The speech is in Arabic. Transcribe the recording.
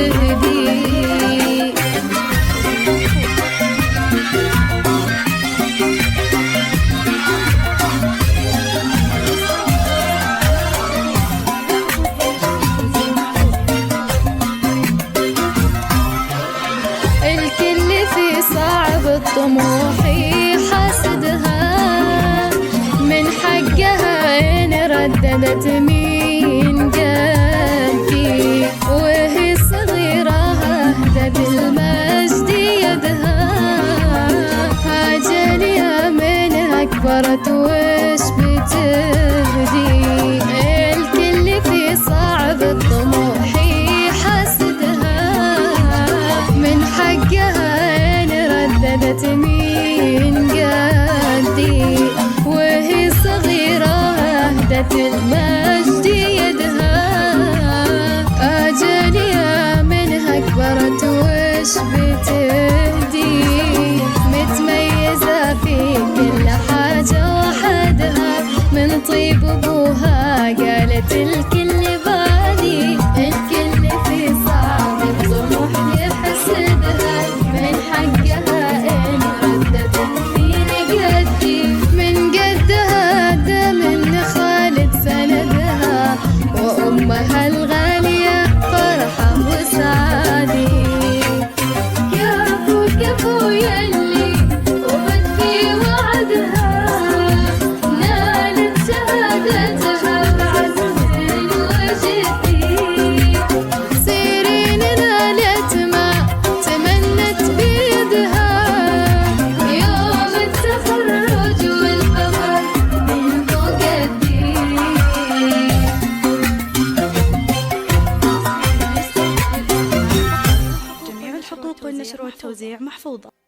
بتهدي. الكل في صعب الطموح حاسدها، من حقها إن رددت مين جدي، وهي صغيرة أهدت المجد يدها، هاجليها منها كبرت وش بتهدي. الكل في صعب الطموح حاسدها، من حقها إن رددت مين جدي، وهي صغيرة أهدت المجد يدها، أجليها منها كبرت وش بتهدي. متميزة في كل حاجة وحدها، من طيب أبوها قالت الكل بالي. الكل في صعب الطموح يحسدها، من حقها إن ردت مين جدي، من قدها دم خالد سندها، وأمها الغالية فرحة وسعادة. كفو كفو يلي وفت في وعدها، نالت شهادتها بعزم وجدي. سيرين نالت ما تمنت بيدها، يوم التخرج والفخر من فوق الدين. جميع الحقوق والنشر والتوزيع محفوظة.